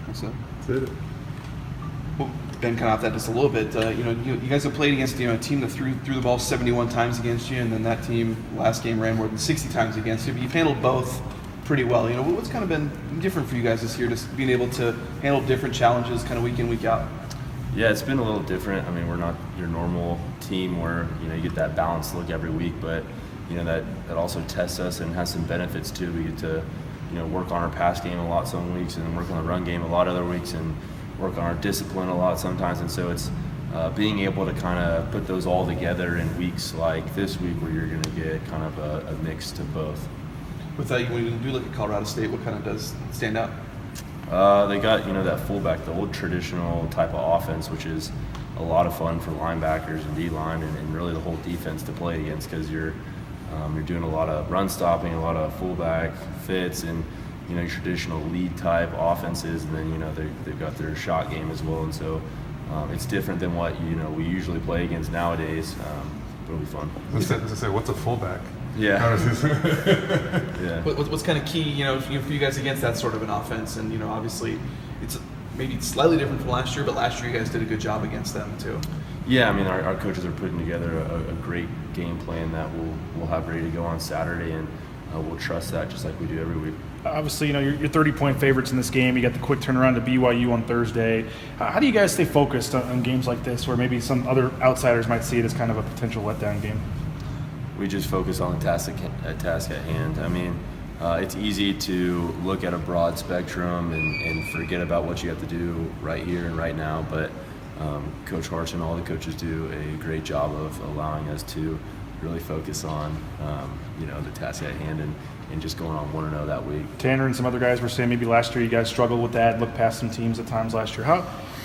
That's it. That's it. Well, Ben, kind of off that just a little bit. You guys have played against a team that threw the ball 71 times against you, and then that team last game ran more than 60 times against you. But you've handled both pretty well. What's kind of been different for you guys this year, just being able to handle different challenges, kind of week in, week out? Yeah, it's been a little different. I mean, we're not your normal team where you get that balanced look every week, but that also tests us and has some benefits too. We get to work on our pass game a lot some weeks, and then work on the run game a lot other weeks, and work on our discipline a lot sometimes. And so it's being able to kind of put those all together in weeks like this week where you're going to get kind of a mix to both. With that, when you do look at Colorado State, what kind of does stand out? They got that fullback, the old traditional type of offense, which is a lot of fun for linebackers and D-line and really the whole defense to play against, because you're doing a lot of run stopping, a lot of fullback fits, and your traditional lead type offenses, and then they've got their shot game as well, and so it's different than what we usually play against nowadays. But it'll be fun. As I say, what's a fullback? Yeah. Yeah. What's kind of key, for you guys against that sort of an offense? And obviously, it's maybe slightly different from last year, but last year you guys did a good job against them too. Yeah, I mean, our coaches are putting together a great game plan that we'll have ready to go on Saturday, and we'll trust that just like we do every week. Obviously, you're 30-point favorites in this game. You got the quick turnaround to BYU on Thursday. How do you guys stay focused on games like this, where maybe some other outsiders might see it as kind of a potential letdown game? We just focus on the task at hand. I mean, it's easy to look at a broad spectrum and forget about what you have to do right here and right now, but Coach Harsh and all the coaches do a great job of allowing us to really focus on the task at hand and just going on 1-0 that week. Tanner and some other guys were saying maybe last year you guys struggled with that, looked past some teams at times last year.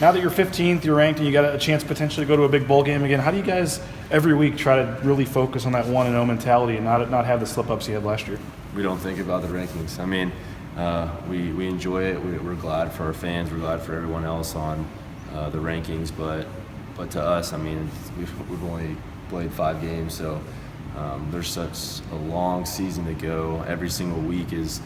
Now that you're 15th, you're ranked, and you got a chance potentially to go to a big bowl game again, how do you guys every week try to really focus on that 1-0 mentality and not have the slip-ups you had last year? We don't think about the rankings. I mean, we enjoy it. We're glad for our fans. We're glad for everyone else on the rankings. But to us, I mean, we've only played 5 games, so there's such a long season to go. Every single week is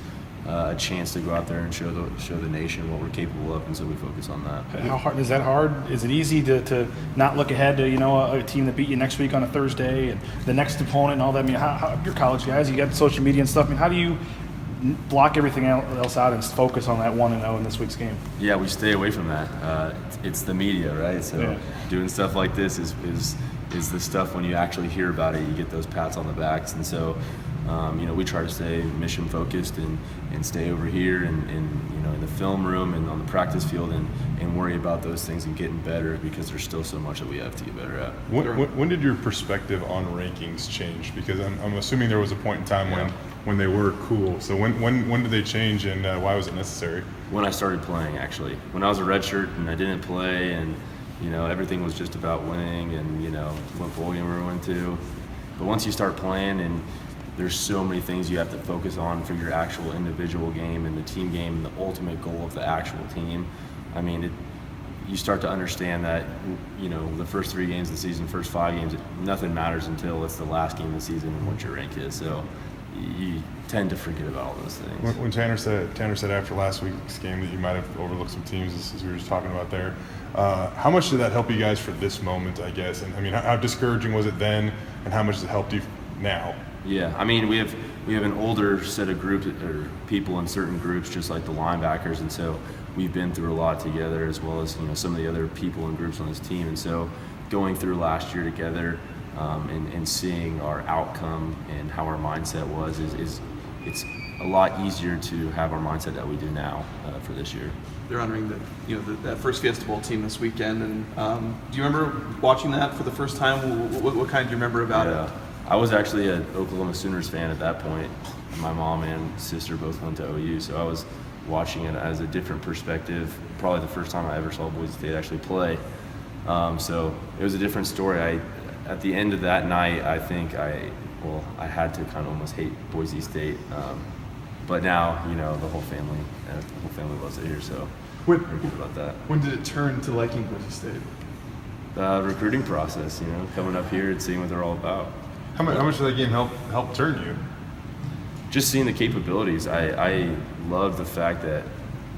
a chance to go out there and show the nation what we're capable of, and so we focus on that. How hard is that? Hard? Is it easy to not look ahead to a team that beat you next week on a Thursday and the next opponent and all that? I mean, how you're college guys, you got social media and stuff. I mean, how do you block everything else out and focus on that 1-0 in this week's game? Yeah, we stay away from that. It's the media, right? So doing stuff like this is the stuff when you actually hear about it, you get those pats on the backs, and so we try to stay mission focused and stay over here and in the film room and on the practice field and worry about those things and getting better, because there's still so much that we have to get better at. When did your perspective on rankings change? Because I'm assuming there was a point in time when they were cool. So when did they change, and why was it necessary? When I started playing, actually. When I was a redshirt and I didn't play, and everything was just about winning and what bowl game we went to. But once you start playing, and there's so many things you have to focus on for your actual individual game and the team game and the ultimate goal of the actual team. I mean, you start to understand that, the first 3 games of the season, first 5 games, nothing matters until it's the last game of the season and what your rank is. So you tend to forget about all those things. When Tanner said after last week's game that you might have overlooked some teams, as we were just talking about there, how much did that help you guys for this moment, I guess? And I mean, how discouraging was it then, and how much has it helped you now? Yeah, I mean, we have an older set of groups or people in certain groups, just like the linebackers, and so we've been through a lot together, as well as some of the other people and groups on this team. And so going through last year together and seeing our outcome and how our mindset was is it's a lot easier to have our mindset that we do now for this year. They're honoring that first Fiesta Bowl team this weekend, and do you remember watching that for the first time? What kind do you remember about it? I was actually an Oklahoma Sooners fan at that point. My mom and sister both went to OU, so I was watching it as a different perspective. Probably the first time I ever saw Boise State actually play. So it was a different story. At the end of that night, I think I had to kind of almost hate Boise State. But now, the whole family loves it here, so we're good about that. When did it turn to liking Boise State? The recruiting process, coming up here and seeing what they're all about. How much did that game help turn you? Just seeing the capabilities. I love the fact that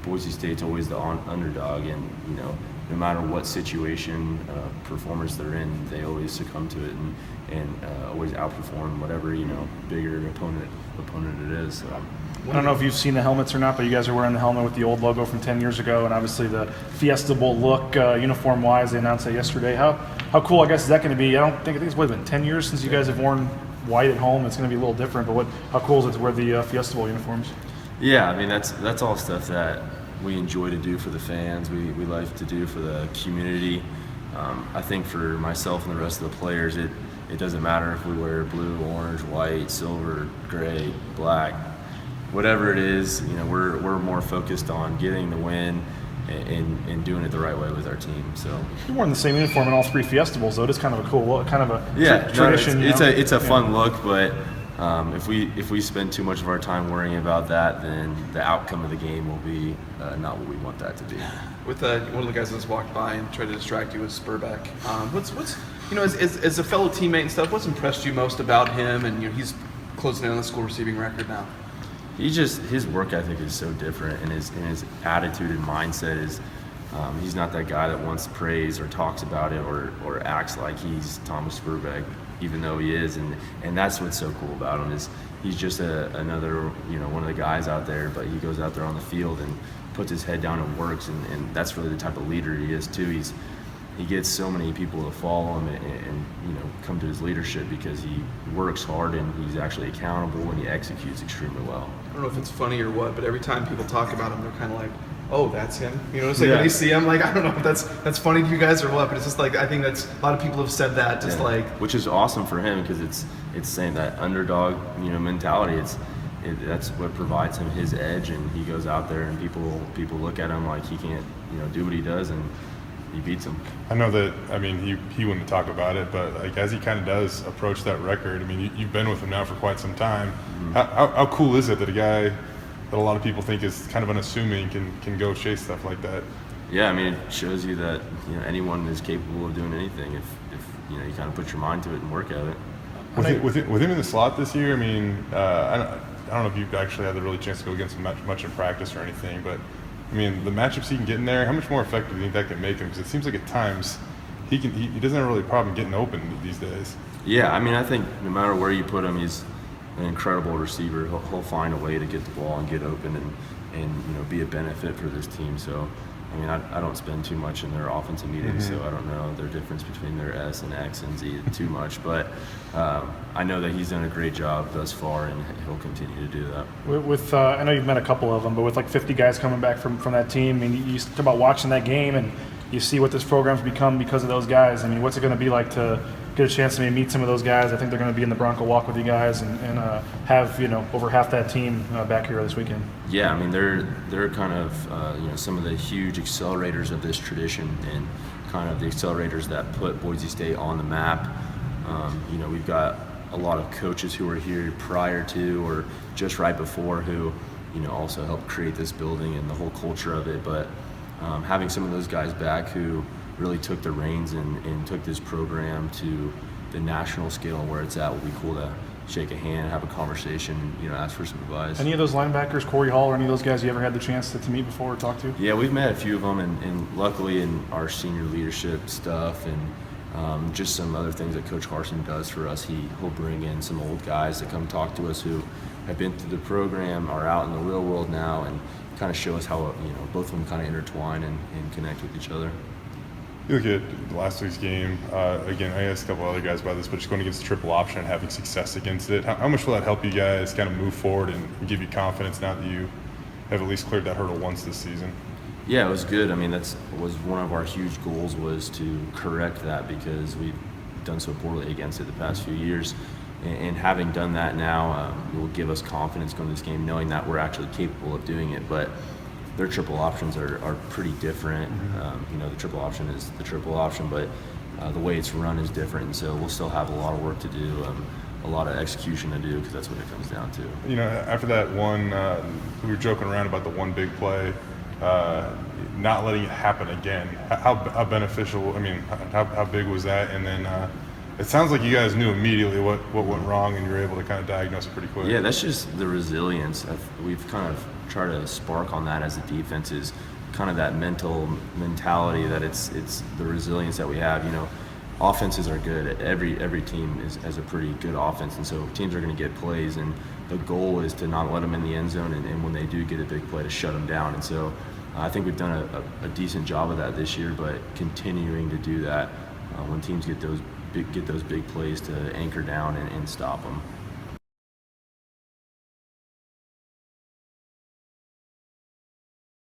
Boise State's always the underdog, and no matter what situation, performance they're in, they always succumb to it and always outperform whatever bigger opponent it is. So. I don't know if you've seen the helmets or not, but you guys are wearing the helmet with the old logo from 10 years ago, and obviously the Fiesta Bowl look, uniform-wise. They announced that yesterday. How cool, I guess, is that going to be? I think it's been 10 years since you guys have worn white at home. It's going to be a little different, but how cool is it to wear the Fiesta Bowl uniforms? Yeah, I mean that's all stuff that we enjoy to do for the fans. We like to do for the community. I think for myself and the rest of the players, it doesn't matter if we wear blue, orange, white, silver, gray, black, whatever it is. We're more focused on getting the win and doing it the right way with our team. So you're wearing the same uniform in all 3 Fiesta Bowls, though. It is kind of a cool, tradition. It's a fun look, but if we spend too much of our time worrying about that, then the outcome of the game will be not what we want that to be. With one of the guys that just walked by and tried to distract you was Spurbeck. What's as a fellow teammate and stuff, what's impressed you most about him? And he's closing in on the school receiving record now. His work ethic is so different, and his attitude and mindset is. He's not that guy that wants praise or talks about it or acts like he's Thomas Spurbeck, even though he is, and that's what's so cool about him is he's just another one of the guys out there, but he goes out there on the field and puts his head down and works, and that's really the type of leader he is too. He gets so many people to follow him and come to his leadership because he works hard and he's actually accountable and he executes extremely well. I don't know if it's funny or what, but every time people talk about him, they're kind of like, oh, that's him. It's like when they see him, like, I don't know if that's funny to you guys or what, but it's just like, I think that's a lot of people have said that, just like. Which is awesome for him because it's saying that underdog, mentality. That's what provides him his edge, and he goes out there and people look at him like he can't, do what he does, and he beats them. I know that. I mean, he wouldn't talk about it, but like as he kind of does approach that record. I mean, you've been with him now for quite some time. Mm-hmm. How cool is it that a guy that a lot of people think is kind of unassuming can go chase stuff like that? Yeah, I mean, it shows you that anyone is capable of doing anything if you kind of put your mind to it and work at it. With him in the slot this year, I mean, I don't know if you've actually had the really chance to go against him much in practice or anything, but I mean, the matchups he can get in there, how much more effective do you think that can make him? Because it seems like at times he doesn't have really a problem getting open these days. Yeah, I mean, I think no matter where you put him, he's an incredible receiver. He'll find a way to get the ball and get open and be a benefit for this team. So, I mean, I don't spend too much in their offensive meetings, so I don't know their difference between their S and X and Z too much. But I know that he's done a great job thus far, and he'll continue to do that. With I know you've met a couple of them, but with like 50 guys coming back from that team, I mean, you talk about watching that game and you see what this program's become because of those guys. I mean, what's it going to be like to get a chance to maybe meet some of those guys? I think they're going to be in the Bronco Walk with you guys and have over half that team back here this weekend. Yeah, I mean they're kind of some of the huge accelerators of this tradition and kind of the accelerators that put Boise State on the map. We've got a lot of coaches who were here prior to or just right before who also helped create this building and the whole culture of it. But having some of those guys back who really took the reins and took this program to the national scale where it's at will be cool to shake a hand, have a conversation, ask for some advice. Any of those linebackers, Corey Hall, or any of those guys you ever had the chance to meet before or talk to? Yeah, we've met a few of them, and luckily in our senior leadership stuff and just some other things that Coach Carson does for us, he'll bring in some old guys that come talk to us who have been through the program, are out in the real world now, and kind of show us how both of them kind of intertwine and connect with each other. You look at last week's game, again, I asked a couple other guys about this, but just going against the triple option and having success against it, how much will that help you guys kind of move forward and give you confidence now that you have at least cleared that hurdle once this season? Yeah, it was good. I mean, that was one of our huge goals, was to correct that because we've done so poorly against it the past few years. And having done that now will give us confidence going to this game, knowing that we're actually capable of doing it. But their triple options are pretty different. The triple option is the triple option, but the way it's run is different. And so we'll still have a lot of work to do, a lot of execution to do, because that's what it comes down to. After that one, we were joking around about the one big play, not letting it happen again. How beneficial, how big was that? And then It sounds like you guys knew immediately what went wrong, and you were able to kind of diagnose it pretty quick. Yeah, that's just the resilience. We've kind of tried to spark on that as a defense, is kind of that mentality that it's the resilience that we have. You know, offenses are good. Every team has a pretty good offense, and so teams are going to get plays, and the goal is to not let them in the end zone, and when they do get a big play, to shut them down. And so I think we've done a decent job of that this year, but continuing to do that when teams get those big plays to anchor down and stop them.